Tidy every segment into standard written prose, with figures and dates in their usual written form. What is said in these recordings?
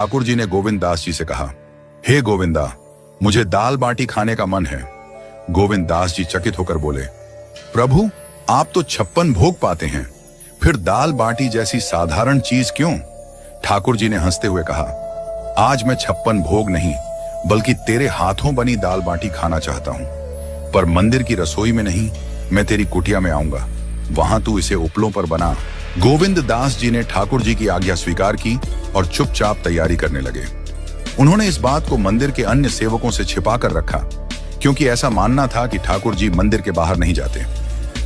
ठाकुर जी ने गोविंद दास जी से कहा, हे गोविंदा, मुझे दाल बाटी खाने का मन है। गोविंद दास जी चकित होकर बोले, प्रभु, आप तो 56 भोग पाते हैं, फिर दाल बाटी जैसी साधारण चीज क्यों? ठाकुर जी ने हंसते हुए कहा, आज मैं 56 भोग नहीं बल्कि तेरे हाथों बनी दाल बाटी खाना चाहता हूं, पर मंदिर की रसोई में नहीं, मैं तेरी कुटिया में आऊंगा, वहां तू इसे उपलों पर बना। गोविंद दास जी ने ठाकुर जी की आज्ञा स्वीकार की और चुपचाप तैयारी करने लगे। उन्होंने इस बात को मंदिर के अन्य सेवकों से छिपा कर रखा, क्योंकि ऐसा मानना था कि ठाकुर जी मंदिर के बाहर नहीं जाते।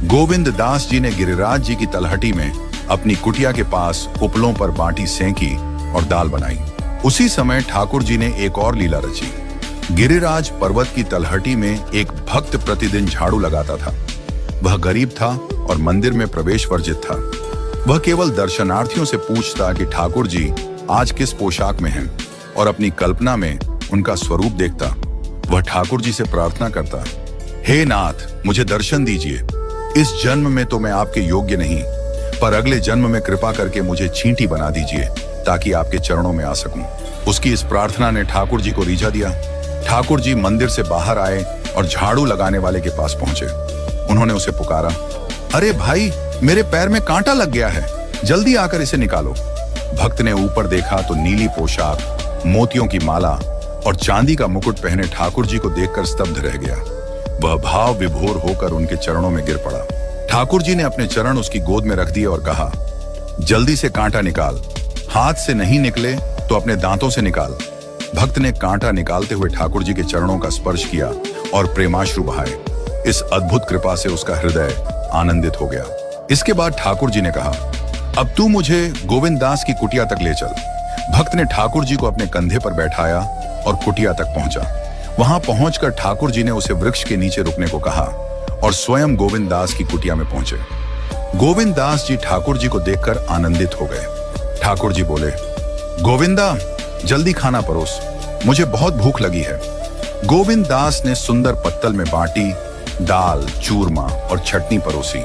गोविंद दास जी ने गिरिराज जी की तलहटी में अपनी कुटिया के पास उपलों पर बाटी सेंकी और दाल बनाई। उसी समय ठाकुर जी ने एक और लीला रची। गिरिराज पर्वत की तलहटी में एक भक्त प्रतिदिन झाड़ू लगाता था। वह गरीब था और मंदिर में प्रवेश वर्जित था। वह केवल दर्शनार्थियों से पूछता कि ठाकुर जी आज किस पोशाक में हैं, और अपनी कल्पना में उनका स्वरूप देखता। वह ठाकुर जी से प्रार्थना करता, हे नाथ, मुझे दर्शन दीजिए। इस जन्म में तो मैं आपके योग्य नहीं, पर अगले जन्म में कृपा करके मुझे चींटी बना दीजिए ताकि आपके चरणों में आ सकूं। उसकी इस प्रार्थना ने ठाकुर जी को रीझा दिया। ठाकुर जी मंदिर से बाहर आए और झाड़ू लगाने वाले के पास पहुंचे। उन्होंने उसे पुकारा, अरे भाई, मेरे पैर में कांटा लग गया है, जल्दी आकर इसे निकालो। भक्त ने ऊपर देखा तो नीली पोशाक, मोतियों की माला और चांदी का मुकुट पहने ठाकुर जी को देखकर स्तब्ध रह गया। वह भाव विभोर होकर उनके चरणों में गिर पड़ा। ठाकुर जी ने अपने चरण उसकी गोद में रख दिए और कहा, जल्दी से कांटा निकाल, हाथ से नहीं निकले तो अपने दांतों से निकाल। भक्त ने कांटा निकालते हुए ठाकुर जी के चरणों का स्पर्श किया और प्रेमाश्रु बहाए। इस अद्भुत कृपा से उसका हृदय आनंदित हो गया। इसके बाद ठाकुर जी ने कहा, अब तू मुझे गोविंद दास की कुटिया तक ले चल। भक्त ने ठाकुर जी को अपने कंधे पर बैठाया और कुटिया तक पहुंचा। वहां पहुंचकर ठाकुर जी ने उसे वृक्ष के नीचे रुकने को कहा और स्वयं गोविंद दास की कुटिया में पहुंचे। गोविंद दास जी ठाकुर जी को देखकर आनंदित हो गए। ठाकुर जी बोले, गोविंदा, जल्दी खाना परोस, मुझे बहुत भूख लगी है। गोविंद दास ने सुंदर पत्तल में बाटी, दाल, चूरमा और चटनी परोसी।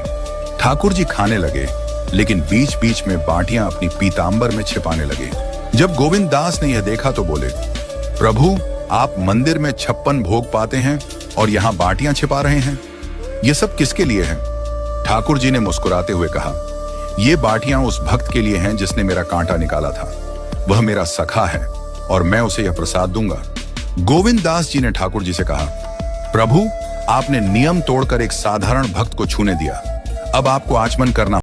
ठाकुर जी खाने लगे, लेकिन बीच बीच में बाटियां अपनी पीतांबर में छिपाने लगे। जब गोविंद दास ने यह देखा तो बोले, प्रभु, आप मंदिर में 56 भोग पाते हैं और यहाँ बाटियां छिपा रहे हैं, ये सब किसके लिए है? ठाकुर जी ने मुस्कुराते हुए कहा, ये बाटियां उस भक्त के लिए हैं जिसने मेरा कांटा निकाला था। वह मेरा सखा है और मैं उसे यह प्रसाद दूंगा। गोविंद दास जी ने ठाकुर जी से कहा, प्रभु, आपने नियम तोड़कर एक साधारण भक्त को छूने दिया, अब आपको आचमन करना